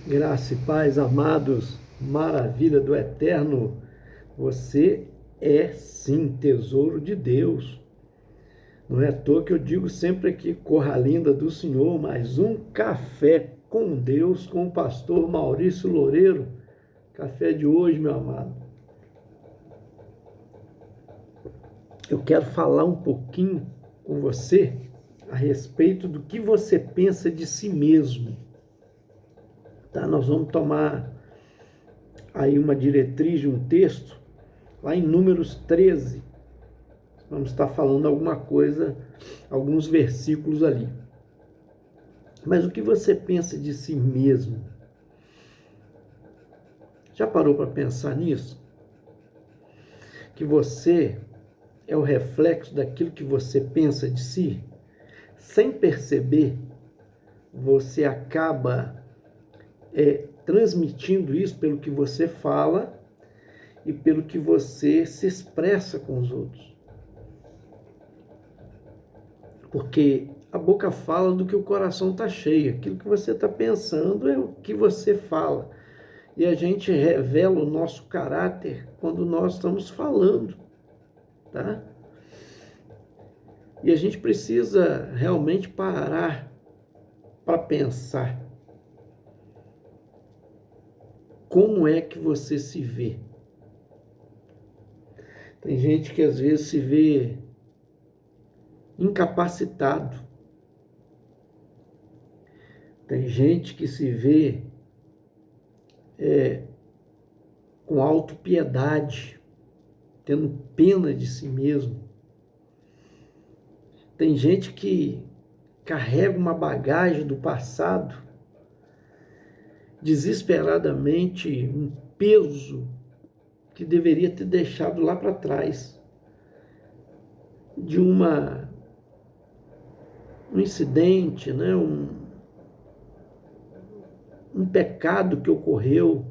Graça e paz, amados, maravilha do eterno. Você é sim tesouro de Deus. Não é à toa que eu digo sempre aqui, corra linda do Senhor, mais um café com Deus, com o pastor Maurício Loureiro. Café de hoje, meu amado. Eu quero falar um pouquinho com você a respeito do que você pensa de si mesmo. Tá? Nós vamos tomar aí uma diretriz de um texto, lá em Números 13. Vamos estar falando alguma coisa, alguns versículos ali. Mas o que você pensa de si mesmo? Já parou para pensar nisso? Que você é o reflexo daquilo que você pensa de si? Sem perceber, você acaba transmitindo isso pelo que você fala e pelo que você se expressa com os outros. Porque a boca fala do que o coração está cheio. Aquilo que você está pensando é o que você fala. E a gente revela o nosso caráter quando nós estamos falando, tá? E a gente precisa realmente parar para pensar. Como é que você se vê? Tem gente que às vezes se vê incapacitado. Tem gente que se vê com autopiedade, tendo pena de si mesmo. Tem gente que carrega uma bagagem do passado, desesperadamente, um peso que deveria ter deixado lá para trás, de um incidente, né? um pecado que ocorreu,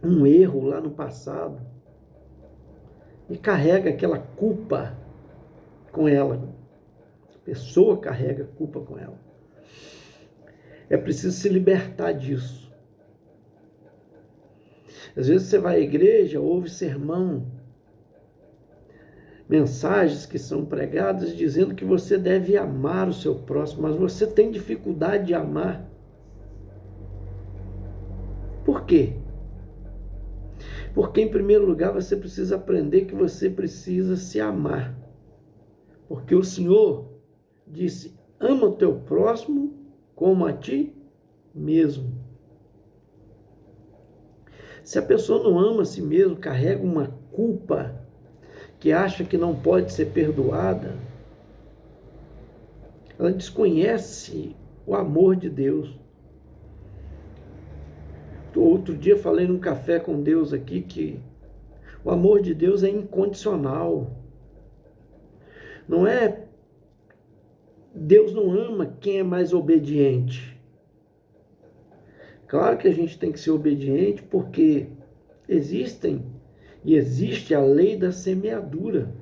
um erro lá no passado, e carrega aquela culpa com ela. A pessoa carrega culpa com ela. É preciso se libertar disso. Às vezes você vai à igreja, ouve sermão, mensagens que são pregadas dizendo que você deve amar o seu próximo, mas você tem dificuldade de amar. Por quê? Porque, em primeiro lugar, você precisa aprender que você precisa se amar. Porque o Senhor disse, ama o teu próximo como a ti mesmo. Se a pessoa não ama a si mesmo, carrega uma culpa que acha que não pode ser perdoada, ela desconhece o amor de Deus. Outro dia falei num café com Deus aqui que o amor de Deus é incondicional. Não é... Deus não ama quem é mais obediente. Claro que a gente tem que ser obediente porque existe a lei da semeadura.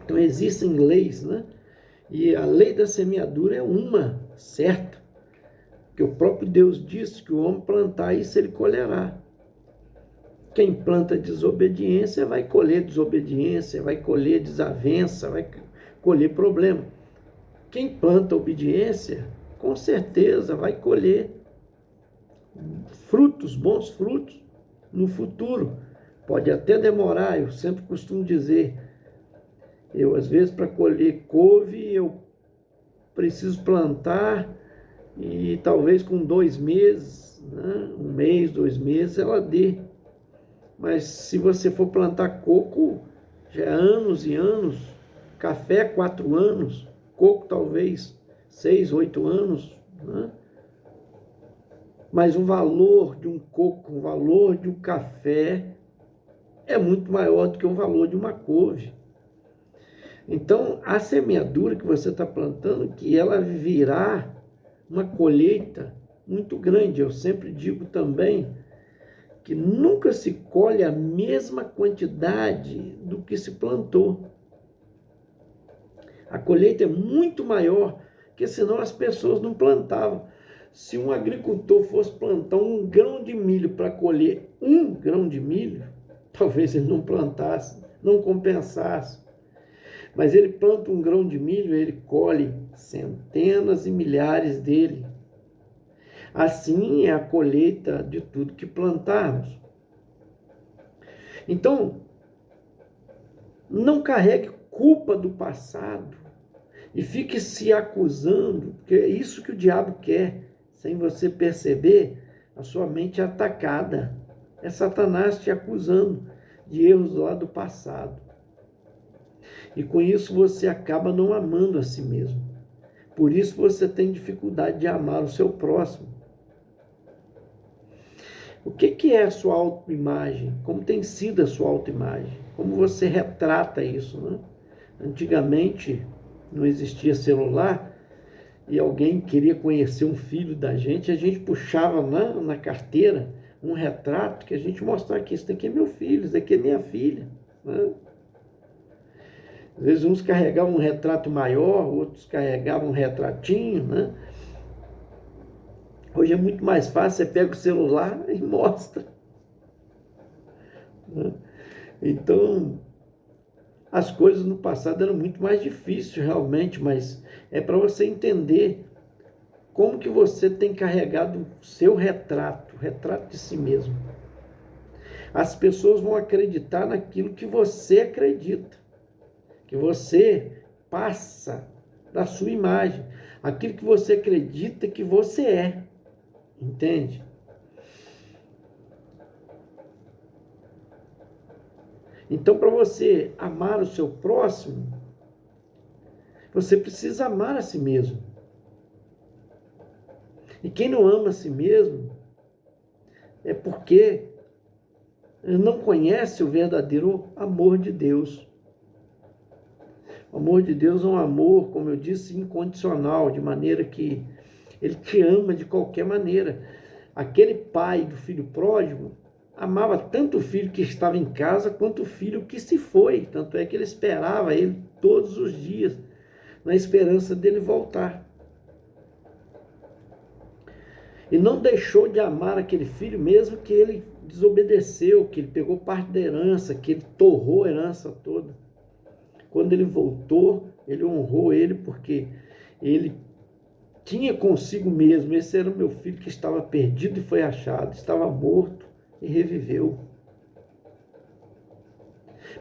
Então existem leis, né? E a lei da semeadura é uma certa, que o próprio Deus disse que o homem plantar isso ele colherá. Quem planta desobediência vai colher desobediência, vai colher desavença, vai colher problema. Quem planta obediência, com certeza vai colher frutos, bons frutos no futuro. Pode até demorar, eu sempre costumo dizer, às vezes para colher couve, eu preciso plantar e talvez com 2 meses, né? 1 mês, 2 meses, ela dê. Mas se você for plantar coco, já é anos e anos, café 4 anos, coco talvez 6, 8 anos, né? Mas o valor de um coco, o valor de um café é muito maior do que o valor de uma couve. Então, a semeadura que você está plantando, que ela virá uma colheita muito grande. Eu sempre digo também que nunca se colhe a mesma quantidade do que se plantou. A colheita é muito maior porque senão as pessoas não plantavam. Se um agricultor fosse plantar um grão de milho para colher um grão de milho, talvez ele não plantasse, não compensasse. Mas ele planta um grão de milho, ele colhe centenas e milhares dele. Assim é a colheita de tudo que plantarmos. Então, não carregue culpa do passado e fique se acusando, porque é isso que o diabo quer. Sem você perceber, a sua mente é atacada. É Satanás te acusando de erros lá do passado. E com isso você acaba não amando a si mesmo. Por isso você tem dificuldade de amar o seu próximo. O que é a sua autoimagem? Como tem sido a sua autoimagem? Como você retrata isso, né? Antigamente não existia celular e alguém queria conhecer um filho da gente, a gente puxava na carteira um retrato que a gente mostrava que esse daqui é meu filho, esse daqui é minha filha, né? Às vezes uns carregavam um retrato maior, outros carregavam um retratinho, né? Hoje é muito mais fácil, você pega o celular e mostra, né? Então, as coisas no passado eram muito mais difíceis realmente, mas é para você entender como que você tem carregado o seu retrato, o retrato de si mesmo. As pessoas vão acreditar naquilo que você acredita, que você passa da sua imagem, aquilo que você acredita que você é, entende? Então, para você amar o seu próximo, você precisa amar a si mesmo. E quem não ama a si mesmo é porque não conhece o verdadeiro amor de Deus. O amor de Deus é um amor, como eu disse, incondicional, de maneira que Ele te ama de qualquer maneira. Aquele pai do filho pródigo amava tanto o filho que estava em casa, quanto o filho que se foi. Tanto é que ele esperava ele todos os dias, na esperança dele voltar. E não deixou de amar aquele filho, mesmo que ele desobedeceu, que ele pegou parte da herança, que ele torrou a herança toda. Quando ele voltou, ele honrou ele, porque ele tinha consigo mesmo: esse era o meu filho que estava perdido e foi achado, estava morto e reviveu.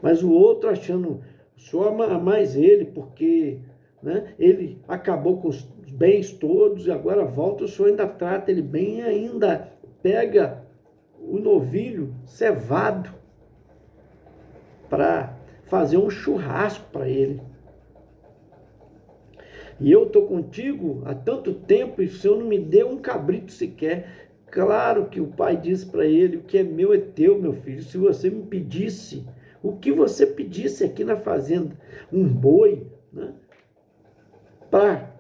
Mas o outro achando, só ama mais ele, porque, né, ele acabou com os bens todos e agora volta, o senhor ainda trata ele bem, ainda pega o novilho cevado para fazer um churrasco para ele. E eu estou contigo há tanto tempo e o senhor não me deu um cabrito sequer. Claro que o pai disse para ele: o que é meu é teu, meu filho. Se você me pedisse, o que você pedisse aqui na fazenda, um boi, né, para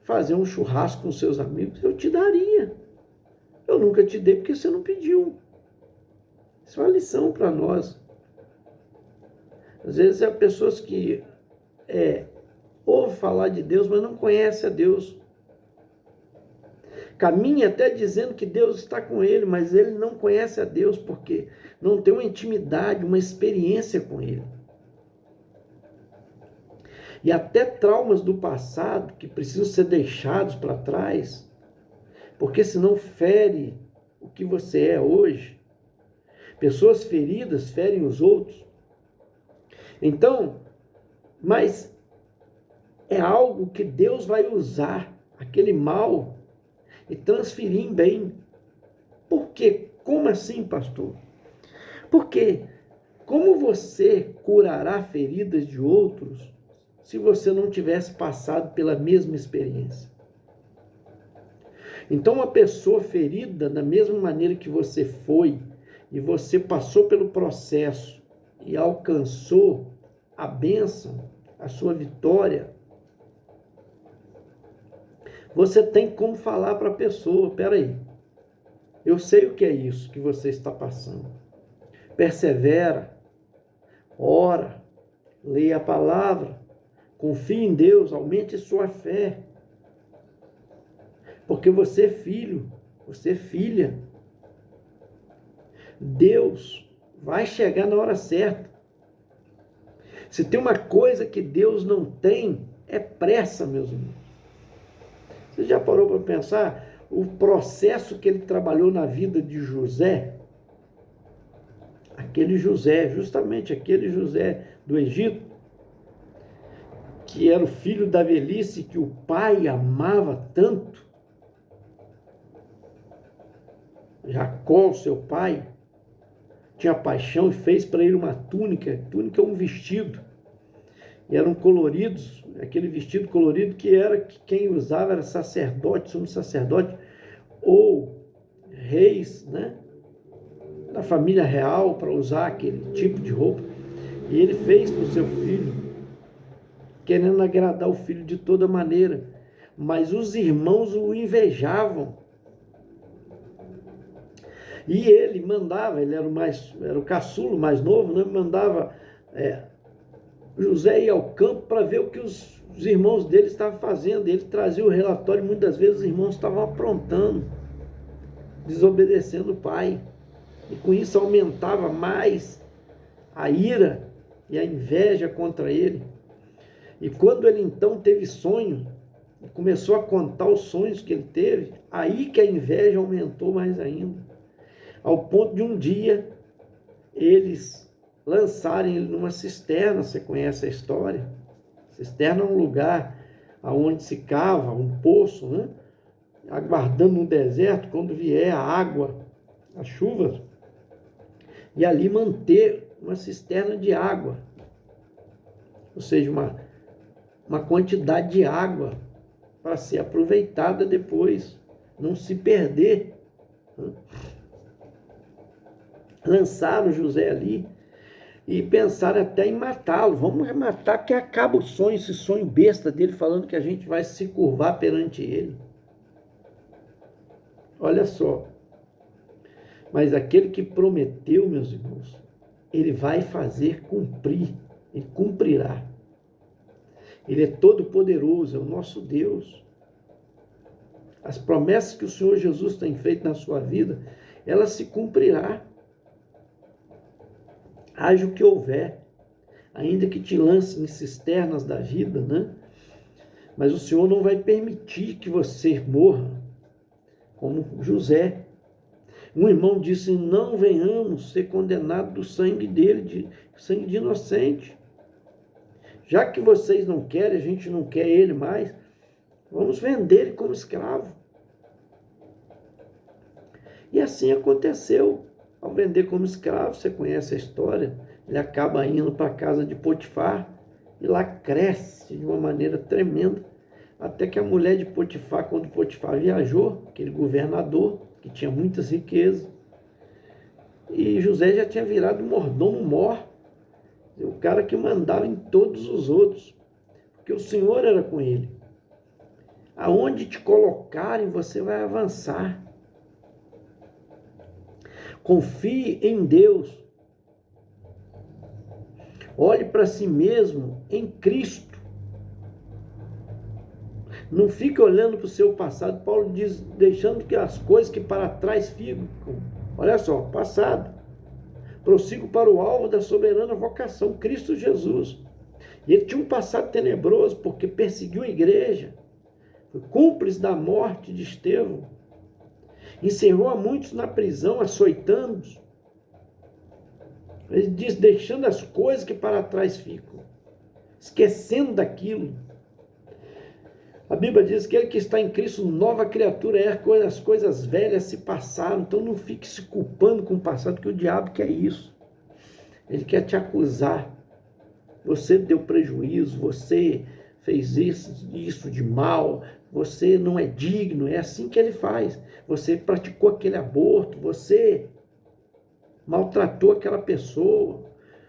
fazer um churrasco com seus amigos, eu te daria. Eu nunca te dei porque você não pediu. Isso é uma lição para nós. Às vezes há pessoas que ouvem falar de Deus, mas não conhecem a Deus. Caminha até dizendo que Deus está com ele, mas ele não conhece a Deus porque não tem uma intimidade, uma experiência com ele. E até traumas do passado que precisam ser deixados para trás, porque senão fere o que você é hoje. Pessoas feridas ferem os outros. Então, mas é algo que Deus vai usar, aquele mal, e transferir em bem. Por quê? Como assim, pastor? Porque como você curará feridas de outros se você não tivesse passado pela mesma experiência? Então, uma pessoa ferida, da mesma maneira que você foi, e você passou pelo processo e alcançou a bênção, a sua vitória, você tem como falar para a pessoa: peraí, eu sei o que é isso que você está passando. Persevera, ora, leia a palavra, confie em Deus, aumente sua fé. Porque você é filho, você é filha. Deus vai chegar na hora certa. Se tem uma coisa que Deus não tem, é pressa, meus irmãos. Você já parou para pensar o processo que ele trabalhou na vida de José? Aquele José, justamente aquele José do Egito, que era o filho da velhice, que o pai amava tanto. Jacó, seu pai, tinha paixão e fez para ele uma túnica. Túnica é um vestido. E eram coloridos, aquele vestido colorido que era que quem usava era sacerdote, sumo sacerdote, ou reis, né, da família real, para usar aquele tipo de roupa. E ele fez para o seu filho, querendo agradar o filho de toda maneira. Mas os irmãos o invejavam. E ele mandava, ele era o caçulo mais novo, né, mandava José ir ao campo para ver o que os irmãos dele estavam fazendo. Ele trazia o relatório, e muitas vezes os irmãos estavam aprontando, desobedecendo o pai. E com isso aumentava mais a ira e a inveja contra ele. E quando ele então teve sonho, começou a contar os sonhos que ele teve, aí que a inveja aumentou mais ainda. Ao ponto de um dia, eles lançarem ele numa cisterna. Você conhece a história? Cisterna é um lugar onde se cava, um poço, né? Aguardando no deserto, quando vier a água, as chuvas, e ali manter uma cisterna de água, ou seja, uma quantidade de água para ser aproveitada depois, não se perder. Lançaram José ali e pensaram até em matá-lo. Vamos matar, porque acaba o sonho, esse sonho besta dele, falando que a gente vai se curvar perante ele. Olha só. Mas aquele que prometeu, meus irmãos, ele vai fazer cumprir, ele cumprirá. Ele é todo poderoso, é o nosso Deus. As promessas que o Senhor Jesus tem feito na sua vida, elas se cumprirá. Haja o que houver, ainda que te lance em cisternas da vida, né? Mas o Senhor não vai permitir que você morra, como José. Um irmão disse: não venhamos ser condenados do sangue dele, sangue de inocente. Já que vocês não querem, a gente não quer ele mais, vamos vender ele como escravo. E assim aconteceu. Ao vender como escravo, você conhece a história, ele acaba indo para a casa de Potifar, e lá cresce de uma maneira tremenda, até que a mulher de Potifar, quando Potifar viajou, aquele governador, que tinha muitas riquezas, e José já tinha virado mordomo-mor, o cara que mandava em todos os outros, porque o Senhor era com ele. Aonde te colocarem, você vai avançar. Confie em Deus. Olhe para si mesmo em Cristo. Não fique olhando para o seu passado. Paulo diz, deixando que as coisas que para trás ficam. Olha só, passado. Prossigo para o alvo da soberana vocação, Cristo Jesus. E ele tinha um passado tenebroso, porque perseguiu a igreja. Foi cúmplice da morte de Estevão. Encerrou a muitos na prisão, açoitando-os. Ele diz, deixando as coisas que para trás ficam, esquecendo daquilo. A Bíblia diz que ele que está em Cristo, nova criatura é, as coisas velhas se passaram. Então não fique se culpando com o passado, que o diabo quer isso. Ele quer te acusar. Você deu prejuízo, você fez isso de mal, você não é digno, é assim que ele faz. Você praticou aquele aborto, você maltratou aquela pessoa,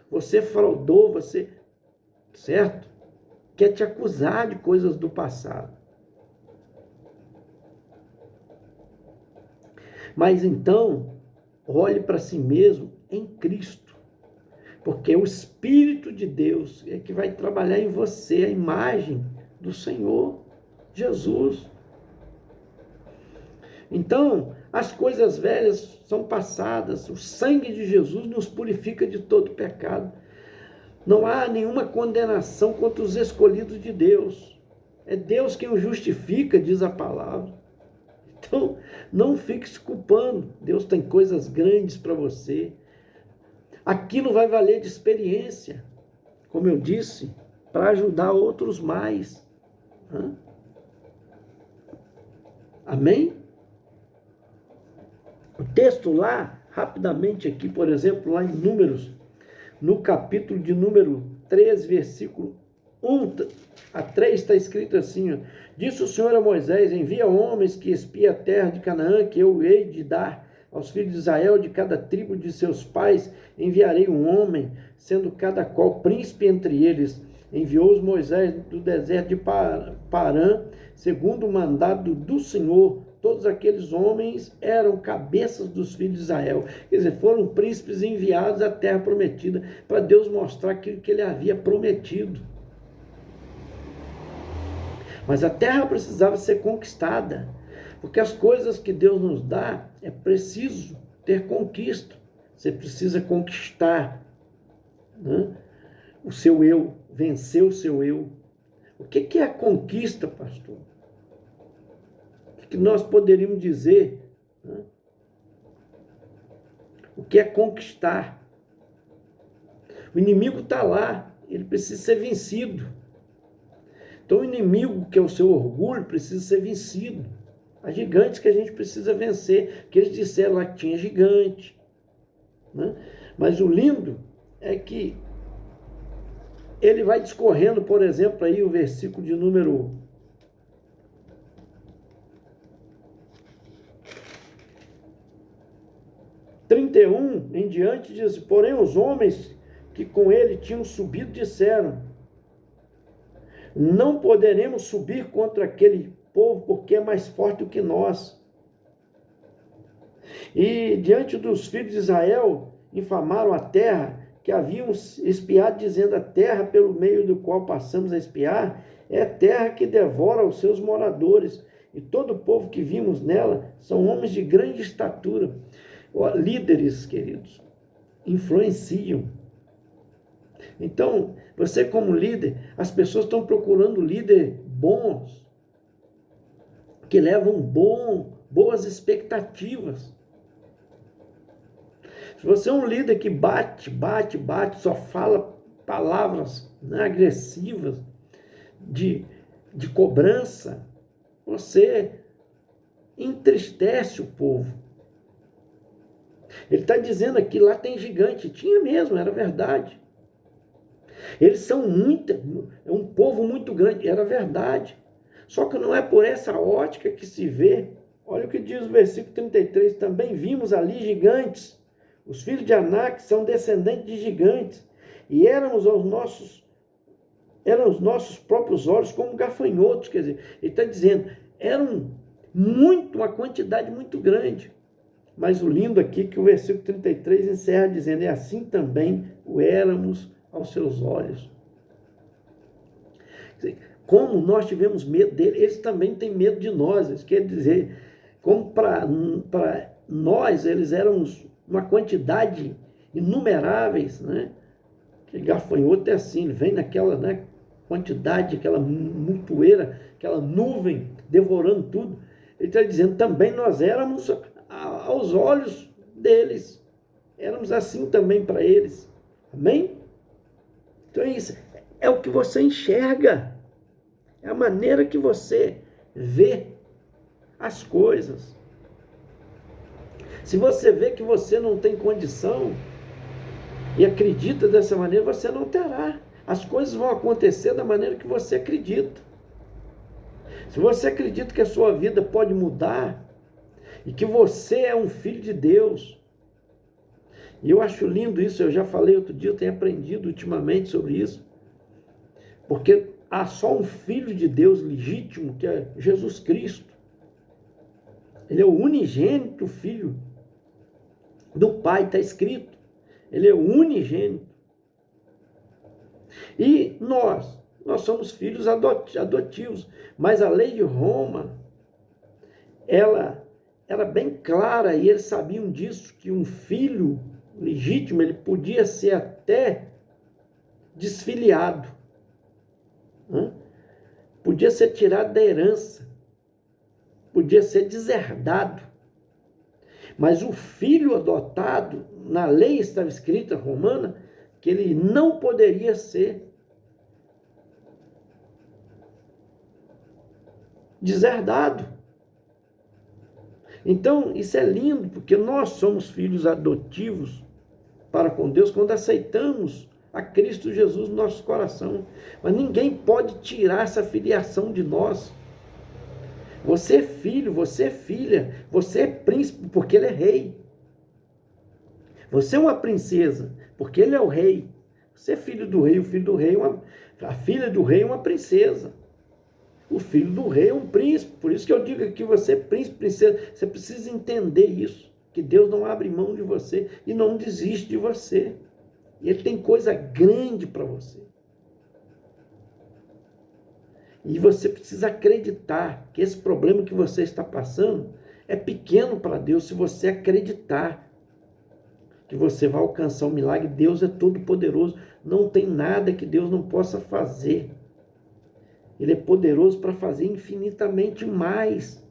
você fraudou, você, certo? Quer te acusar de coisas do passado. Mas então, olhe para si mesmo em Cristo, porque o Espírito de Deus é que vai trabalhar em você a imagem do Senhor Jesus. Então, as coisas velhas são passadas, o sangue de Jesus nos purifica de todo pecado. Não há nenhuma condenação contra os escolhidos de Deus. É Deus quem os justifica, diz a palavra. Então, não fique se culpando. Deus tem coisas grandes para você. Aquilo vai valer de experiência, como eu disse, para ajudar outros mais. Amém? O texto lá, rapidamente aqui, por exemplo, lá em Números, no capítulo de número 3, versículo 1 a 3, está escrito assim, ó, disse o Senhor a Moisés, envia homens que espiem a terra de Canaã, que eu hei de dar aos filhos de Israel, de cada tribo de seus pais, enviarei um homem, sendo cada qual príncipe entre eles. Enviou-os Moisés do deserto de Parã, segundo o mandado do Senhor. Todos aqueles homens eram cabeças dos filhos de Israel. Quer dizer, foram príncipes enviados à terra prometida, para Deus mostrar aquilo que ele havia prometido. Mas a terra precisava ser conquistada, porque as coisas que Deus nos dá, é preciso ter conquista. Você precisa conquistar, né, o seu eu, vencer o seu eu. O que é a conquista, pastor? O que nós poderíamos dizer, né? O que é conquistar? O inimigo está lá, ele precisa ser vencido. Então o inimigo, que é o seu orgulho, precisa ser vencido. Há gigantes que a gente precisa vencer, que eles disseram lá que tinha gigante, né? Mas o lindo é que ele vai discorrendo, por exemplo, aí o versículo de número 31 em diante, diz, porém os homens que com ele tinham subido disseram, não poderemos subir contra aquele povo, porque é mais forte do que nós. E diante dos filhos de Israel, infamaram a terra que haviam espiado, dizendo, a terra pelo meio do qual passamos a espiar, é terra que devora os seus moradores, e todo o povo que vimos nela são homens de grande estatura. Líderes, queridos, influenciam. Então, você como líder, as pessoas estão procurando líderes bons, que levam boas expectativas. Se você é um líder que bate, só fala palavras, né, agressivas, de cobrança, você entristece o povo. Ele está dizendo aqui, lá tem gigante. Tinha mesmo, era verdade. Eles são é um povo muito grande, era verdade. Só que não é por essa ótica que se vê. Olha o que diz o versículo 33, também vimos ali gigantes. Os filhos de Anak são descendentes de gigantes. E éramos os nossos próprios olhos como gafanhotos. Quer dizer, ele está dizendo, uma quantidade muito grande. Mas o lindo aqui que o versículo 33 encerra dizendo, e assim também o éramos aos seus olhos. Como nós tivemos medo dele, eles também têm medo de nós. Isso quer dizer, como para nós, eles eram uma quantidade inumeráveis, né? Que gafanhoto é assim, ele vem naquela, né, quantidade, aquela montoeira, aquela nuvem, devorando tudo. Ele está dizendo, também nós éramos aos olhos deles. Éramos assim também para eles. Amém? Então é isso. É o que você enxerga. É a maneira que você vê as coisas. Se você vê que você não tem condição e acredita dessa maneira, você não terá. As coisas vão acontecer da maneira que você acredita. Se você acredita que a sua vida pode mudar e que você é um filho de Deus, e eu acho lindo isso, eu já falei outro dia, eu tenho aprendido ultimamente sobre isso, porque há só um filho de Deus legítimo, que é Jesus Cristo. Ele é o unigênito filho do Pai, está escrito. Ele é o unigênito. E nós somos filhos adotivos, mas a lei de Roma, ela era bem clara e eles sabiam disso, que um filho legítimo, ele podia ser até desfiliado, né? Podia ser tirado da herança, podia ser deserdado. Mas o filho adotado, na lei estava escrita romana, que ele não poderia ser deserdado. Então, isso é lindo, porque nós somos filhos adotivos para com Deus quando aceitamos a Cristo Jesus no nosso coração. Mas ninguém pode tirar essa filiação de nós. Você é filho, você é filha, você é príncipe porque ele é rei. Você é uma princesa porque ele é o rei. Você é filho do rei, o filho do rei a filha do rei é uma princesa. O filho do rei é um príncipe. Por isso que eu digo que você é príncipe, princesa. Você precisa entender isso, que Deus não abre mão de você e não desiste de você. Ele tem coisa grande para você. E você precisa acreditar que esse problema que você está passando é pequeno para Deus, se você acreditar que você vai alcançar o milagre. Deus é todo poderoso, não tem nada que Deus não possa fazer. Ele é poderoso para fazer infinitamente mais.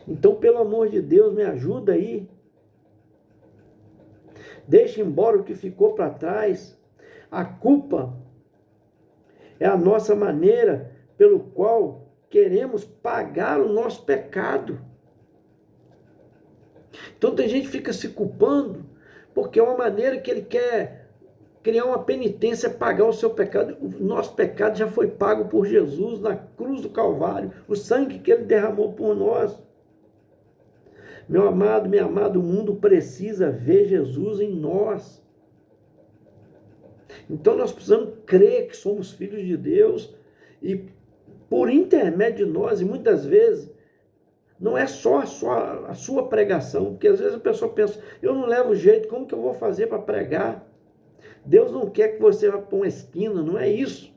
Então, pelo amor de Deus, me ajuda aí. Deixa embora o que ficou para trás. A culpa é a nossa maneira pelo qual queremos pagar o nosso pecado. Então tem gente que fica se culpando porque é uma maneira que ele quer criar uma penitência, pagar o seu pecado. O nosso pecado já foi pago por Jesus na cruz do Calvário. O sangue que ele derramou por nós. Meu amado, minha amada, o mundo precisa ver Jesus em nós. Então nós precisamos crer que somos filhos de Deus e por intermédio de nós, e muitas vezes, não é só a sua pregação, porque às vezes a pessoa pensa, eu não levo jeito, como que eu vou fazer para pregar? Deus não quer que você vá para uma esquina, não é isso.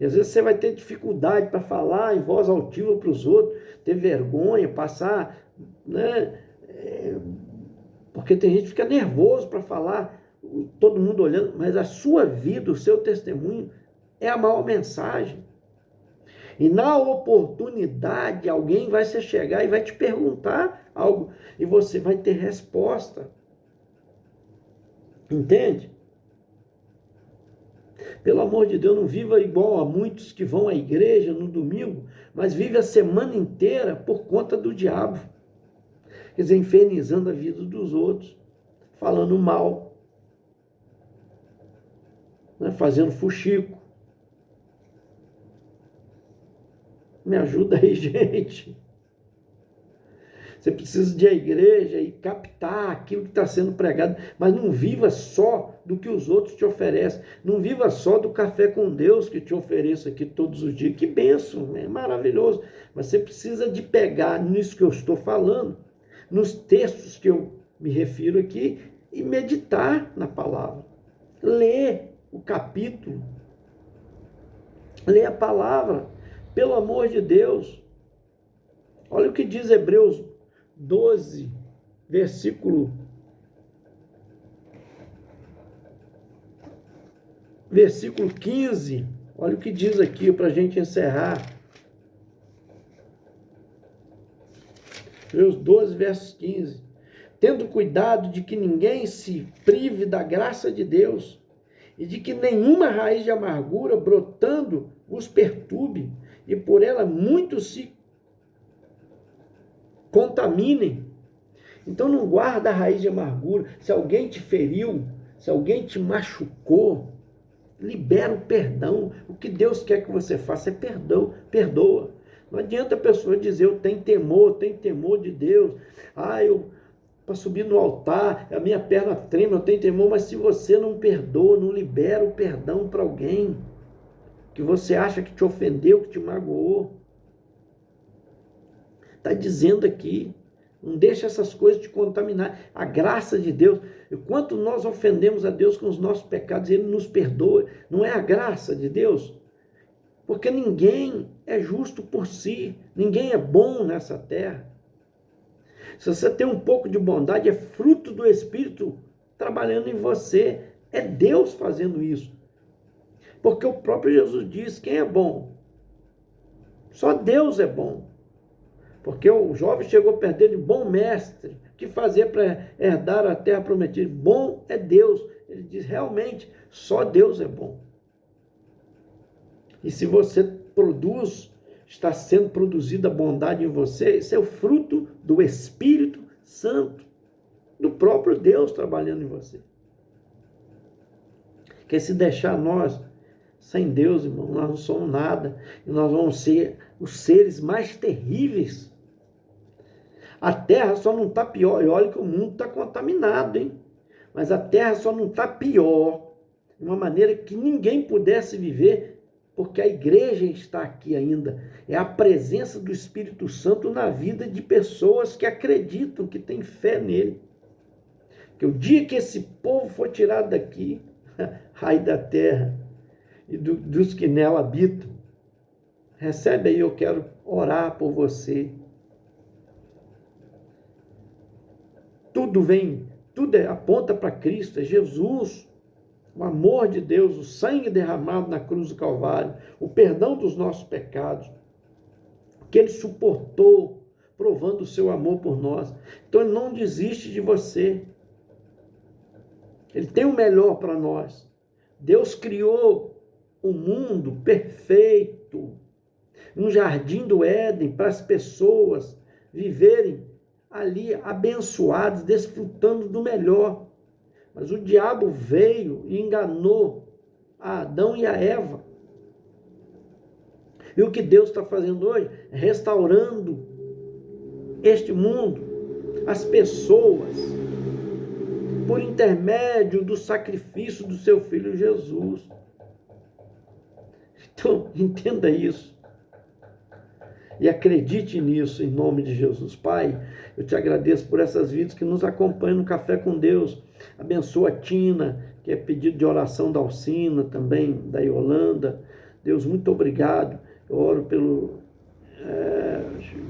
E às vezes você vai ter dificuldade para falar em voz altiva para os outros, ter vergonha, passar, né? Porque tem gente que fica nervoso para falar, todo mundo olhando, mas a sua vida, o seu testemunho é a maior mensagem. E na oportunidade, alguém vai se chegar e vai te perguntar algo, e você vai ter resposta. Entende? Pelo amor de Deus, não viva igual a muitos que vão à igreja no domingo, mas vive a semana inteira por conta do diabo. Quer dizer, infernizando a vida dos outros, falando mal, né, fazendo fuxico. Me ajuda aí, gente. Você precisa de ir à igreja e captar aquilo que está sendo pregado, mas não viva só do que os outros te oferecem. Não viva só do café com Deus que te ofereço aqui todos os dias. Que bênção, é maravilhoso. Mas você precisa de pegar nisso que eu estou falando, nos textos que eu me refiro aqui, e meditar na palavra. Ler o capítulo. Ler a palavra. Pelo amor de Deus. Olha o que diz Hebreus 12, versículo 15. Olha o que diz aqui para a gente encerrar. Hebreus 12, versos 15. Tendo cuidado de que ninguém se prive da graça de Deus e de que nenhuma raiz de amargura brotando os perturbe e por ela muitos se contaminem. Então não guarda a raiz de amargura. Se alguém te feriu, se alguém te machucou, libera o perdão. O que Deus quer que você faça é perdão, perdoa. Não adianta a pessoa dizer, eu tenho temor de Deus. Eu para subir no altar, a minha perna treme, eu tenho temor, mas se você não perdoa, não libera o perdão para alguém que você acha que te ofendeu, que te magoou, está dizendo aqui, não deixa essas coisas te contaminar. A graça de Deus, enquanto nós ofendemos a Deus com os nossos pecados, Ele nos perdoa. Não é a graça de Deus? Porque ninguém é justo por si, ninguém é bom nessa terra. Se você tem um pouco de bondade, é fruto do Espírito trabalhando em você. É Deus fazendo isso. Porque o próprio Jesus diz: quem é bom? Só Deus é bom. Porque o jovem chegou perto dele: bom mestre, o que fazer para herdar a terra prometida? Bom é Deus. Ele diz: realmente, só Deus é bom. E se você produz, está sendo produzida bondade em você, isso é o fruto do Espírito Santo, do próprio Deus trabalhando em você. Porque se deixar nós sem Deus, irmão, nós não somos nada. E nós vamos ser os seres mais terríveis. A terra só não está pior. E olha que o mundo está contaminado, hein? Mas a terra só não está pior de uma maneira que ninguém pudesse viver, porque a igreja está aqui ainda. É a presença do Espírito Santo na vida de pessoas que acreditam, que têm fé nele. Que o dia que esse povo for tirado daqui, ai da terra, e dos que nela habitam, recebe aí, eu quero orar por você. Tudo aponta para Cristo, é Jesus, o amor de Deus, o sangue derramado na cruz do Calvário, o perdão dos nossos pecados, que Ele suportou, provando o seu amor por nós. Então Ele não desiste de você. Ele tem o melhor para nós. Deus criou um mundo perfeito, um jardim do Éden para as pessoas viverem ali abençoados, desfrutando do melhor. Mas o diabo veio e enganou a Adão e a Eva. E o que Deus está fazendo hoje? É restaurando este mundo, as pessoas, por intermédio do sacrifício do seu Filho Jesus. Então, entenda isso. E acredite nisso, em nome de Jesus. Pai, eu te agradeço por essas vidas que nos acompanham no Café com Deus. Abençoa a Tina, que é pedido de oração da Alcina, também da Yolanda. Deus, muito obrigado. Eu oro pelo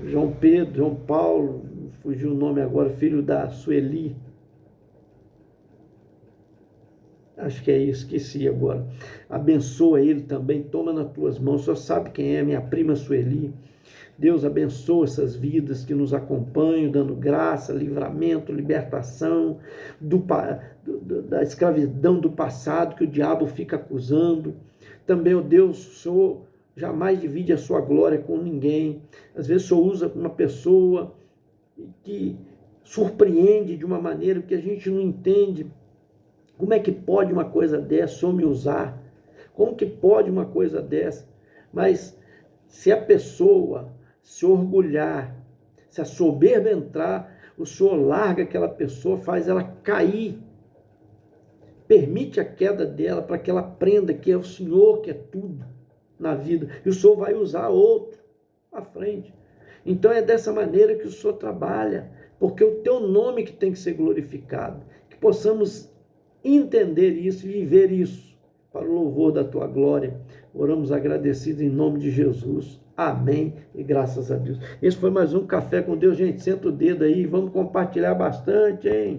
João Pedro, João Paulo, fugiu o nome agora, filho da Sueli. Acho que é isso, esqueci agora. Abençoa ele também, toma nas tuas mãos. Só sabe quem é, minha prima Sueli. Deus abençoa essas vidas que nos acompanham, dando graça, livramento, libertação da escravidão do passado que o diabo fica acusando. Também, ó Deus, o Senhor jamais divide a sua glória com ninguém. Às vezes o Senhor usa uma pessoa que surpreende de uma maneira que a gente não entende. Como é que pode uma coisa dessa, o Senhor me usar? Como que pode uma coisa dessa? Mas se a pessoa se orgulhar, se a soberba entrar, o Senhor larga aquela pessoa, faz ela cair, permite a queda dela para que ela aprenda que é o Senhor que é tudo na vida, e o Senhor vai usar outro à frente. Então é dessa maneira que o Senhor trabalha, porque o teu nome que tem que ser glorificado, que possamos entender isso e viver isso para o louvor da tua glória. Oramos agradecidos em nome de Jesus. Amém e graças a Deus. Esse foi mais um Café com Deus. Gente, senta o dedo aí, vamos compartilhar bastante, hein?